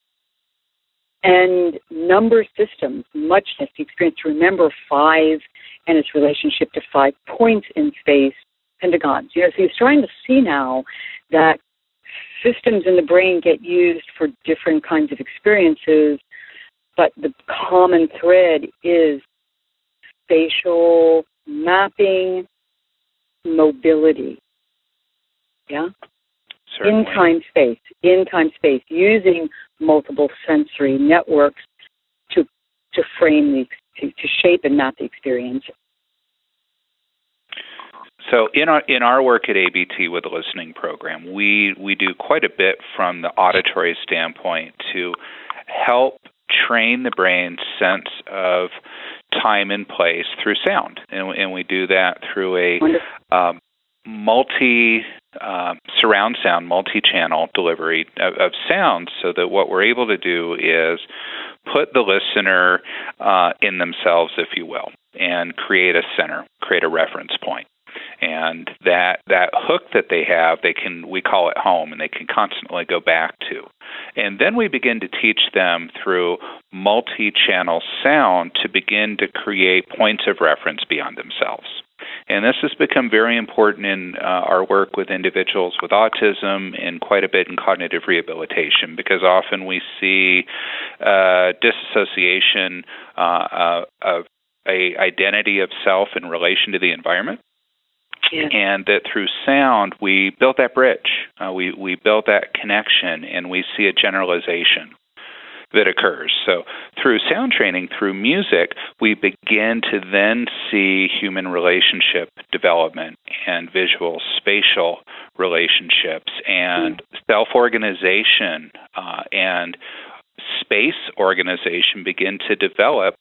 and number systems, muchness, the experience to remember 5 and its relationship to 5 points in space, pentagons. So you're starting to see now that systems in the brain get used for different kinds of experiences, but the common thread is spatial mapping, mobility. Yeah? Certainly. In time space, using multiple sensory networks to frame to shape and map the experience. So in our work at ABT with the listening program, we do quite a bit from the auditory standpoint to help train the brain's sense of time and place through sound, and we do that through a surround sound, multi-channel delivery of sound, so that what we're able to do is put the listener in themselves, if you will, and create a center, create a reference point. And that hook that they have, we call it home, and they can constantly go back to. And then we begin to teach them through multi-channel sound to begin to create points of reference beyond themselves. And this has become very important in our work with individuals with autism and quite a bit in cognitive rehabilitation, because often we see disassociation of a identity of self in relation to the environment. Yes. And that through sound, we built that bridge. We built that connection, and we see a generalization that occurs. So through sound training, through music, we begin to then see human relationship development and visual spatial relationships and self-organization and space organization begin to develop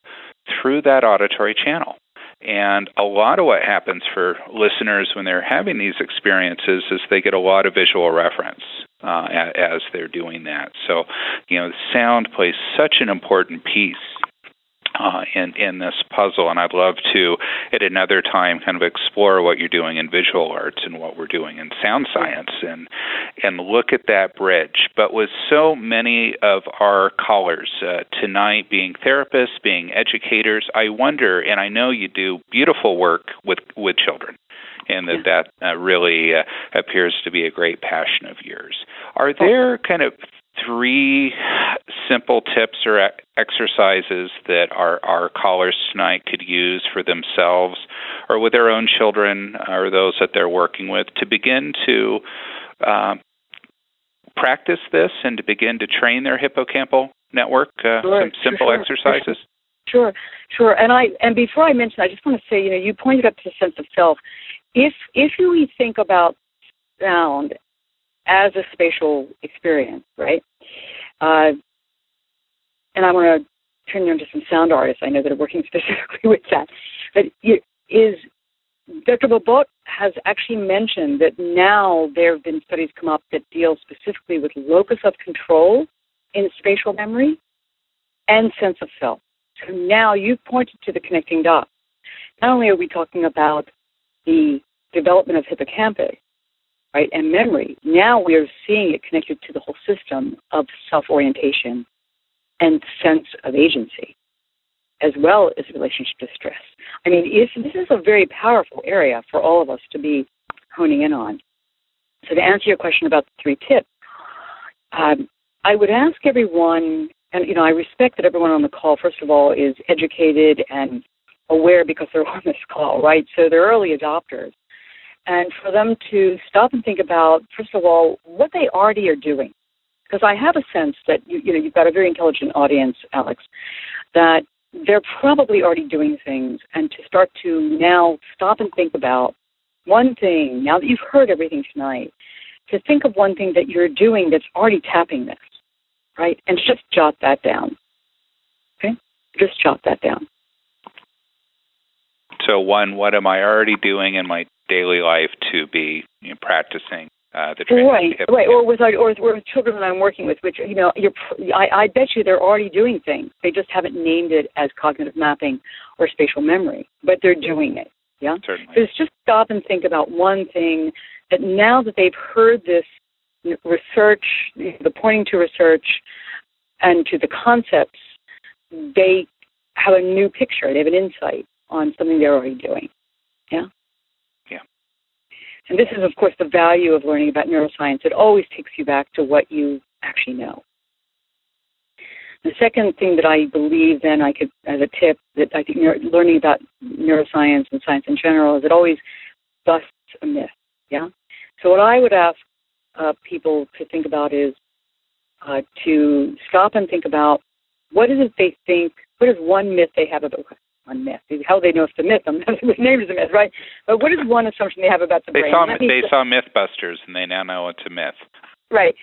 through that auditory channel. And a lot of what happens for listeners when they're having these experiences is they get a lot of visual reference as they're doing that. So, sound plays such an important piece in this puzzle. And I'd love to, at another time, kind of explore what you're doing in visual arts and what we're doing in sound science and look at that bridge. But with so many of our callers tonight being therapists, being educators, I wonder, and I know you do beautiful work with children, and that really appears to be a great passion of yours. Are there kind of 3 simple tips or exercises that our callers tonight could use for themselves or with their own children or those that they're working with to begin to practice this and to begin to train their hippocampal network? Some simple exercises? Sure. And before I mention, I just want to say, you pointed up to the sense of self. If we think about sound as a spatial experience, right? And I want to turn you into some sound artists. I know that are working specifically with that. But Dr. Bobot has actually mentioned that now there have been studies come up that deal specifically with locus of control in spatial memory and sense of self. So now you've pointed to the connecting dots. Not only are we talking about the development of hippocampus, right, and memory, now we are seeing it connected to the whole system of self-orientation and sense of agency, as well as relationship to stress. I mean, this is a very powerful area for all of us to be honing in on. So to answer your question about the 3 tips, I would ask everyone, and I respect that everyone on the call, first of all, is educated and aware because they're on this call, right? So they're early adopters. And for them to stop and think about, first of all, what they already are doing. Because I have a sense that you've got a very intelligent audience, Alex, that they're probably already doing things, and to start to now stop and think about one thing, now that you've heard everything tonight, to think of one thing that you're doing that's already tapping this, right? And just jot that down, okay? Just jot that down. So one, what am I already doing in my daily life to be practicing the training? Right. Or with children that I'm working with, which I bet you they're already doing things. They just haven't named it as cognitive mapping or spatial memory, but they're doing it. Yeah. Certainly. So just stop and think about one thing that now that they've heard this research, the pointing to research, and to the concepts, they have a new picture. They have an insight on something they're already doing. Yeah. Yeah. And this is, of course, the value of learning about neuroscience. It always takes you back to what you actually know. The second thing that I believe then I could, as a tip, that I think learning about neuroscience and science in general is it always busts a myth, yeah? So what I would ask people to think about is to stop and think about what is it they think, what is one myth they have about one myth. How they know it's a myth? The name is a myth, right? But what is one assumption they have about the brain? They saw Mythbusters, and they now know it's a myth. Right.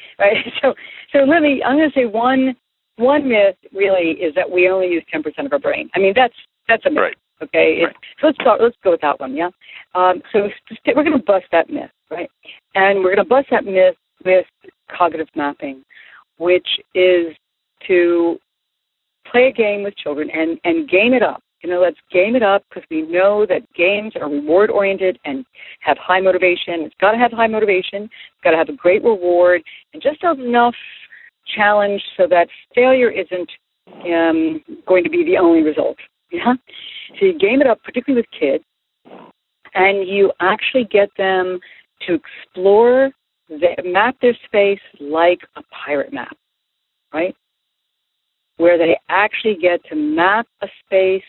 So I'm going to say one myth really is that we only use 10% of our brain. I mean, that's a myth. Right. Okay. Right. So let's go with that one. Yeah. So we're going to bust that myth, right? And we're going to bust that myth with cognitive mapping, which is to play a game with children and game it up. Let's game it up because we know that games are reward-oriented and have high motivation. It's got to have high motivation. It's got to have a great reward and just enough challenge so that failure isn't going to be the only result. Yeah? So you game it up, particularly with kids, and you actually get them to explore, map their space like a pirate map, right? Where they actually get to map a space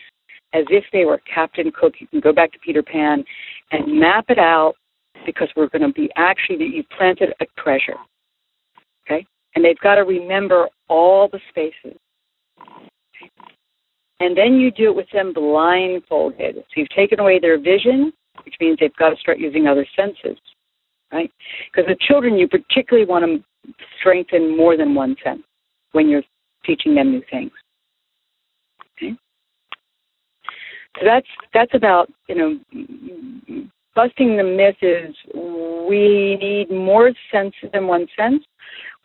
as if they were Captain Cook. You can go back to Peter Pan and map it out because we're going to be you've planted a treasure, okay? And they've got to remember all the spaces. Okay? And then you do it with them blindfolded. So you've taken away their vision, which means they've got to start using other senses, right? Because with children, you particularly want to strengthen more than one sense when you're teaching them new things. Okay? So that's about, busting the myth is we need more senses than one sense.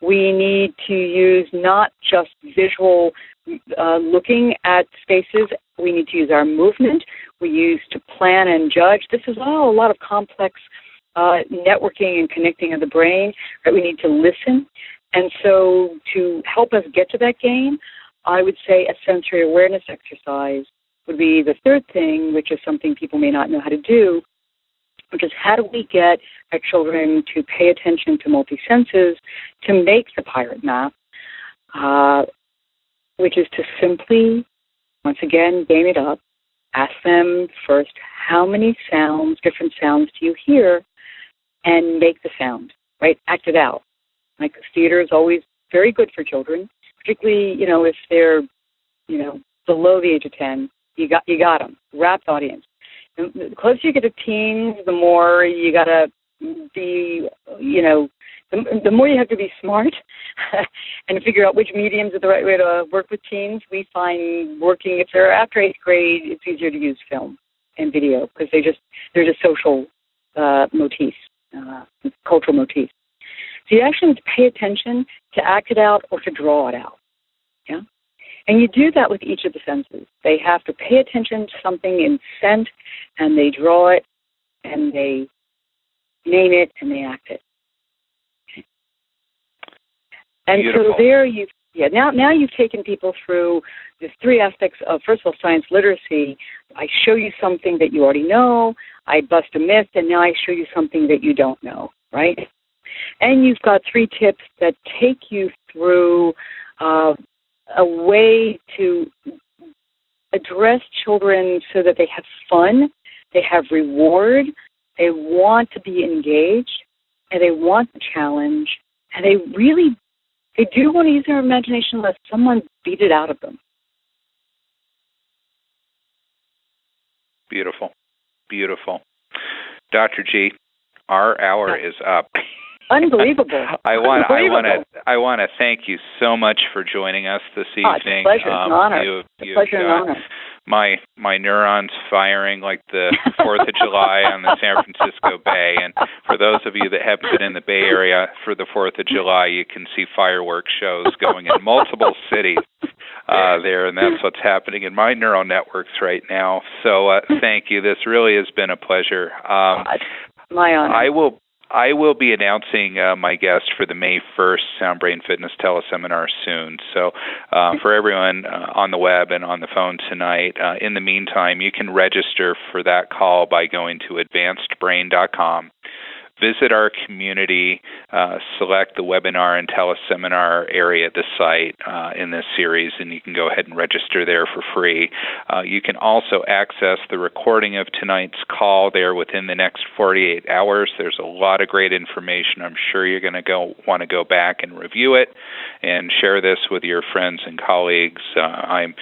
We need to use not just visual looking at spaces. We need to use our movement. We use to plan and judge. This is all a lot of complex networking and connecting of the brain. Right? We need to listen. And so to help us get to that game, I would say a sensory awareness exercise would be the third thing, which is something people may not know how to do, which is how do we get our children to pay attention to multi-senses to make the pirate map, which is to simply, once again, game it up. Ask them first, how many sounds, different sounds do you hear, and make the sound, right? Act it out. Like theater is always very good for children, particularly, if they're, below the age of 10. You got them. Rapt audience. The closer you get to teens, the more you got to be, the more you have to be smart and figure out which mediums are the right way to work with teens. We find working, if they're after 8th grade, it's easier to use film and video because they're just social motifs, cultural motifs. So you actually need to pay attention to act it out or to draw it out. Yeah? And you do that with each of the senses. They have to pay attention to something in scent, and they draw it, and they name it, and they act it. Okay. And Beautiful. So there now you've taken people through the three aspects of, first of all, science literacy. I show you something that you already know, I bust a myth, and now I show you something that you don't know, right? And you've got 3 tips that take you through a way to address children so that they have fun, they have reward, they want to be engaged, and they want the challenge, and they do want to use their imagination unless someone beat it out of them. Beautiful. Beautiful. Dr. G, our hour is up. Unbelievable. I want to thank you so much for joining us this evening. It's a pleasure. It's an honor. Pleasure and honor. My neurons firing like the 4th of July on the San Francisco Bay. And for those of you that haven't been in the Bay Area for the 4th of July, you can see fireworks shows going in multiple cities there, and that's what's happening in my neural networks right now. So thank you. This really has been a pleasure. My honor. I will be announcing my guest for the May 1st Sound Brain Fitness teleseminar soon. So for everyone on the web and on the phone tonight, in the meantime, you can register for that call by going to advancedbrain.com. Visit our community, select the webinar and teleseminar area of the site in this series, and you can go ahead and register there for free. You can also access the recording of tonight's call there within the next 48 hours. There's a lot of great information. I'm sure you're going to want to go back and review it and share this with your friends and colleagues. I'm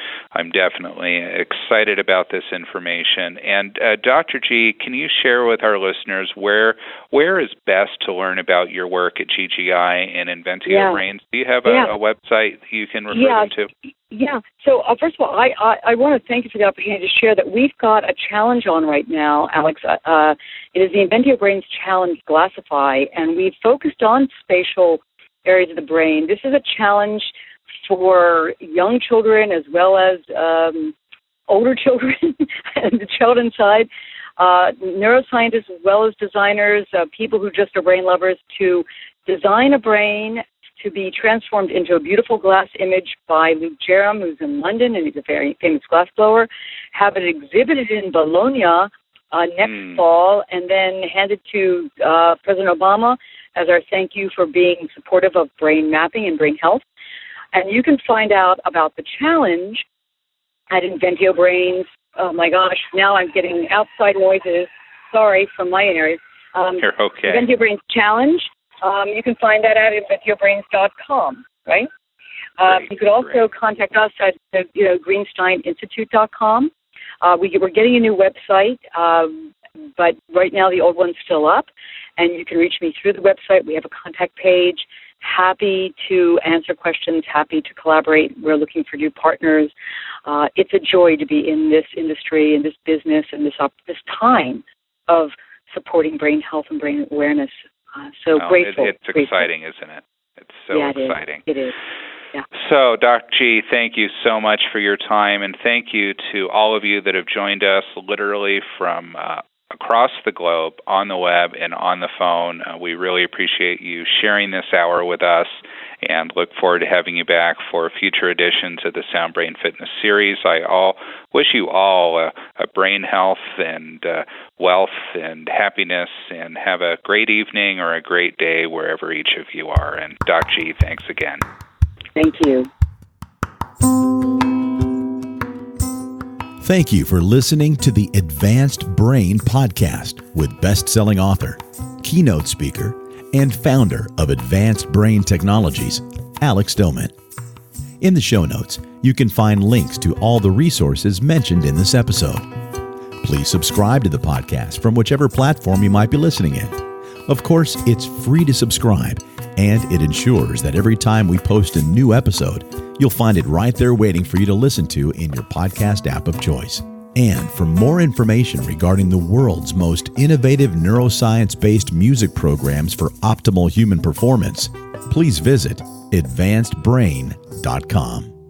definitely excited about this information. And Dr. G, can you share with our listeners where is best to learn about your work at GGI and Inventio Brains? Do you have a website you can refer them to? Yeah. So first of all, I want to thank you for the opportunity to share that we've got a challenge on right now, Alex. It is the Inventio Brains Challenge Glassify, and we've focused on spatial areas of the brain. This is a challenge for young children as well as older children and the children's side. Neuroscientists as well as designers, people who just are brain lovers, to design a brain to be transformed into a beautiful glass image by Luke Jerram, who's in London, and he's a very famous glassblower, have it exhibited in Bologna next fall, and then handed to President Obama as our thank you for being supportive of brain mapping and brain health. And you can find out about the challenge at Inventio Brains. Oh my gosh, now I'm getting outside noises. Sorry, from my area. You're okay. Inventio Brains Challenge. You can find that at inventiobrains.com, right? You could also contact us at greensteininstitute.com. We're getting a new website, but right now the old one's still up, and you can reach me through the website. We have a contact page. Happy to answer questions, happy to collaborate. We're looking for new partners. It's a joy to be in this industry, in this business, and this time of supporting brain health and brain awareness. So grateful. It's exciting, isn't it? It's so exciting. It is. Yeah. So, Dr. G, thank you so much for your time, and thank you to all of you that have joined us literally from across the globe, on the web and on the phone. We really appreciate you sharing this hour with us, and look forward to having you back for future editions of the Sound Brain Fitness series. I wish you all a brain health and wealth and happiness, and have a great evening or a great day wherever each of you are. And Doc G, thanks again. Thank you. Thank you for listening to the Advanced Brain Podcast with best-selling author, keynote speaker, and founder of Advanced Brain Technologies, Alex Doman. In the show notes, you can find links to all the resources mentioned in this episode. Please subscribe to the podcast from whichever platform you might be listening in. Of course, it's free to subscribe, and it ensures that every time we post a new episode, you'll find it right there waiting for you to listen to in your podcast app of choice. And for more information regarding the world's most innovative neuroscience-based music programs for optimal human performance, please visit advancedbrain.com.